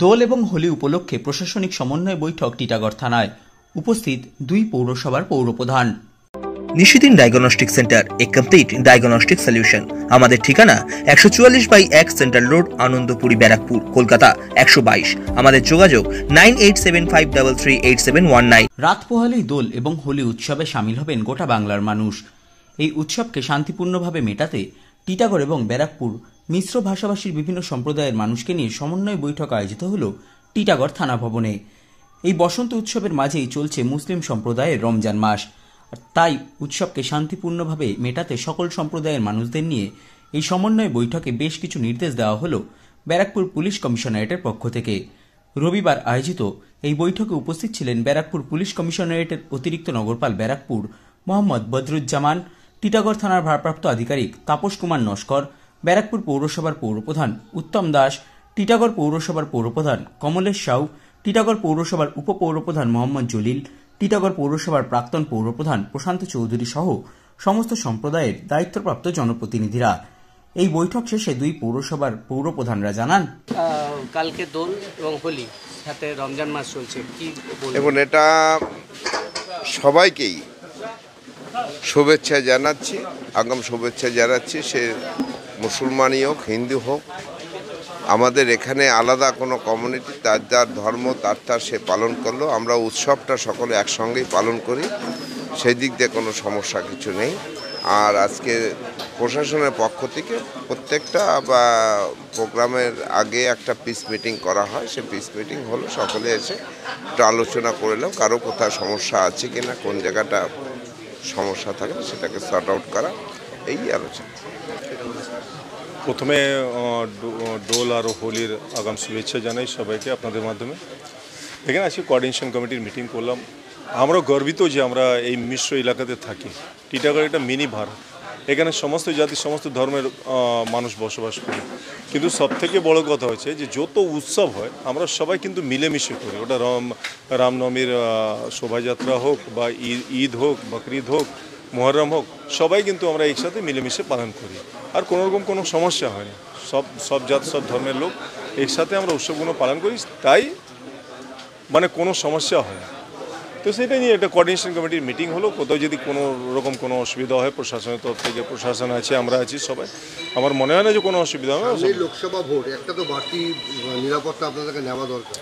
দোল এবং হোলি উপলক্ষে প্রশাসনিক সমন্বয় বৈঠক টিটাগড় থানায়। উপস্থিত দুই পৌরসভার পৌরপ্রধান। নিশিদিন ডায়াগনস্টিক সেন্টার, এ কমপ্লিট ডায়াগনস্টিক সলিউশন। আমাদের ঠিকানা 144/1 সেন্ট্রাল রোড, আনন্দপুরি, ব্যারাকপুর, কলকাতা 122। আমাদের যোগাযোগ 9875338719। রাত পোহালেই দোল এবং হোলি উৎসবে সামিল হবেন গোটা বাংলার মানুষ। এই উৎসবকে শান্তিপূর্ণভাবে মেটাতে টিটাগড় এবং ব্যারাকপুর মিশ্র ভাষাভাষীর বিভিন্ন সম্প্রদায়ের মানুষকে নিয়ে সমন্বয় বৈঠক আয়োজিত হল টিটাগড় থানা ভবনে। এই বসন্ত উৎসবের মাঝেই চলছে মুসলিম সম্প্রদায়ের রমজান মাস। তাই উৎসবকে শান্তিপূর্ণভাবে মেটাতে সকল সম্প্রদায়ের মানুষদের নিয়ে এই সমন্বয় বৈঠকে বেশ কিছু নির্দেশ দেওয়া হল ব্যারাকপুর পুলিশ কমিশনারেটের পক্ষ থেকে। রবিবার আয়োজিত এই বৈঠকে উপস্থিত ছিলেন ব্যারাকপুর পুলিশ কমিশনারেটের অতিরিক্ত নগরপাল ব্যারাকপুর মোহাম্মদ বদরুজ্জামান, টিটাগড় থানার ভারপ্রাপ্ত আধিকারিক তাপস কুমার নস্কর, ব্যারাকপুর পৌরসভার পৌরপ্রধান উত্তম দাস, টিটাগড় পৌরসভার পৌরপ্রধান কমলেশ সাউ, টিটাগড় পৌরসভার উপপৌরপ্রধান মোহাম্মদ জলিল, টিটাগড় পৌরসভার প্রাক্তন পৌরপ্রধান প্রশান্ত চৌধুরী সহ সমস্ত সম্প্রদায়ের দায়িত্বপ্রাপ্ত জনপ্রতিনিধিরা। এই বৈঠক শেষে দুই পৌরসভার পৌরপ্রধানরা জানান, কালকে দোল এবং হোলি, সাথে রমজান মাস চলছে, কি এবং এটা সবাইকেই শুভেচ্ছা জানাচ্ছি, আগাম শুভেচ্ছা জানাচ্ছি। সে মুসলমানই হোক, হিন্দু হোক, আমাদের এখানে আলাদা কোনো কমিউনিটি, তার যার ধর্ম তার সে পালন করলো। আমরা উৎসবটা সকলে একসঙ্গেই পালন করি, সেই দিক দিয়ে কোনো সমস্যা কিছু নেই। আর আজকে প্রশাসনের পক্ষ থেকে প্রত্যেকটা প্রোগ্রামের আগে একটা পিস মিটিং করা হয়। সে পিস মিটিং হলো, সকলে এসে একটু আলোচনা করলাম, কারো কোথাও সমস্যা আছে কি না, কোন জায়গাটা সমস্যা থাকলে সেটাকে সর্ট আউট করা, এই আলোচনা। প্রথমে দোল আর হোলির আগাম শুভেচ্ছা জানাই সবাইকে আপনাদের মাধ্যমে। এখানে আজকে কোঅর্ডিনেশন কমিটির মিটিং করলাম। আমরা গর্বিত যে আমরা এই মিশ্র এলাকাতে থাকি। টিটাগড় একটা মিনি ভারত, এখানে সমস্ত জাতি সমস্ত ধর্মের মানুষ বসবাস করে। কিন্তু সবথেকে বড় কথা হচ্ছে যে যত উৎসব হয় আমরা সবাই কিন্তু মিলেমিশে করি। ওটা রামনবমীর শোভাযাত্রা হোক বা ঈদ হোক, বকরিদ হোক, মুহররম হোক, সবাই কিন্তু আমরা একসাথে মিলেমিশে পালন করি। আর কোনোরকম কোনো সমস্যা হয় না। সব জাত সব ধর্মের লোক একসাথে আমরা উৎসবগুলো পালন করি, তাই মানে কোনো সমস্যা হয় না। তো সেটা নিয়ে একটা কোঅর্ডিনেশন কমিটির মিটিং হলো। কোথাও যদি কোনো রকম কোনো অসুবিধা হয় প্রশাসনের তরফ থেকে, প্রশাসন আছে, আমরা আছি সবাই, আমার মনে হয় না যে কোনো অসুবিধা হবে। লোকসভা ভোট, একটা তো বাড়তি নিরাপত্তা আপনাদেরকে নেওয়া দরকার।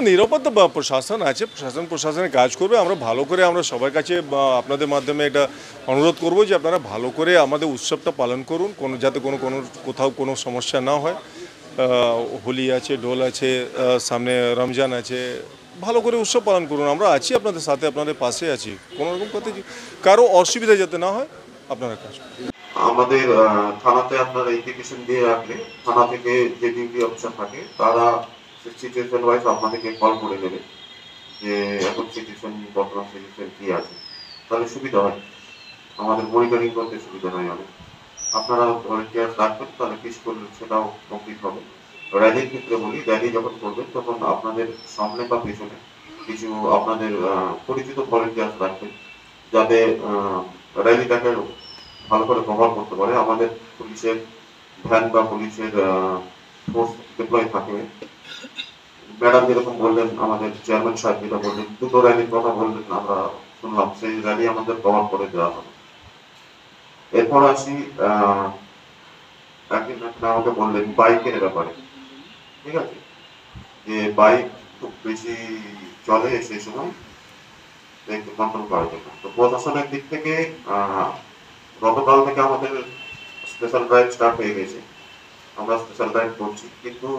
নিরাপত্তা বা প্রশাসন আছে, প্রশাসনের কাজ করবে। আমরা ভালো করে আমরা সবার কাছে আপনাদের মাধ্যমে এটা অনুরোধ করব যে আপনারা ভালো করে আমাদের উৎসবটা পালন করুন, যাতে কোথাও কোনো সমস্যা না হয়। হোলি আছে, দোল আছে, সামনে রমজান আছে, ভালো করে উৎসব পালন করুন। আমরা আছি আপনাদের সাথে, আপনাদের পাশে আছি। কোনো রকম কথা কারো অসুবিধা যাতে না হয় আপনারা কাজ করুন। আমাদের থানাতে আপনারা ইন্ডিকেশন দিয়ে রাখলে থানা থেকে যে ডিউটি অফিসার থাকে তারা সিচুয়েশন ওয়াইজ আপনাদেরকে কল করে দেবে যে এখন সিচুয়েশন, বর্তমান সিচুয়েশন কি আছে, তাহলে সুবিধা হয়, আমাদের মনিটরিং করতে সুবিধা হয় অনেক। আপনারা ভলেন্টিয়ার রাখবেন, তাহলে পিস করলে সেটাও কমপ্লিট হবে। র্যালির ক্ষেত্রে বলি, র্যালি যখন করবেন তখন আপনাদের সামনে বা পেছনে কিছু আপনাদের পরিচিত ভলেন্টিয়ার রাখবেন, যাতে র্যালিটাকে ভালো করে কভার করতে পারে। আমাদের পুলিশের ভ্যান বা পুলিশের ফোর্স ডিপ্লয় থাকবে। ম্যাডাম যেরকম বললেন, আমাদের চেয়ারম্যান সাহেব যেটা বললেন, দুটো র্যালির কথা বললেন, আমরা শুনলাম, সেই র্যালি আমাদের কভার করে দেওয়া হবে। এরপর আসি, একদিন আমাকে বললেন বাইকের ব্যাপারে, ঠিক আছে, যে বাইক খুব বেশি চলে সেই সময় একটু কন্ট্রোল করার জন্য। তো প্রশাসনের দিক থেকে গতকাল থেকে আমাদের স্পেশাল ড্রাইভ স্টার্ট হয়ে গেছে, আমরা স্পেশাল ড্রাইভ করছি। কিন্তু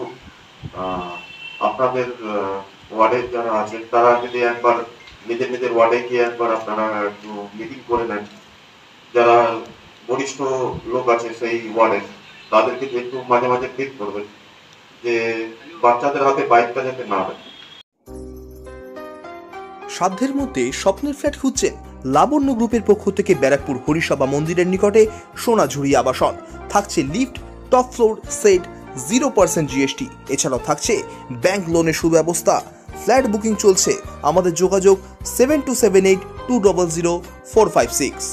আপনাদের ওয়ার্ডের যারা আছেন তারা যদি একবার নিজের ওয়ার্ডে গিয়ে একবার আপনারা একটু মিটিং করে নেন, যারা বরিষ্ঠ লোক আছে সেই ওয়ার্ডের, তাদেরকে একটু মাঝে মাঝে ঠিক করবেন যে বাচ্চাদের হাতে বাইকটা যাতে না হয়। সাধ্যের মধ্যে স্বপ্নের ফ্ল্যাট খুঁজছেন? লাবণ্য গ্রুপের পক্ষ থেকে ব্যারাকপুর হরিসভা মন্দিরের নিকটে সোনাঝুরি আবাসন। থাকছে lift, top floor, set, 0% GST। এছাড়াও থাকছে ব্যাংক লোনের সুব্যবস্থা। ফ্ল্যাট বুকিং চলছে। আমাদের যোগাযোগ 7278200456।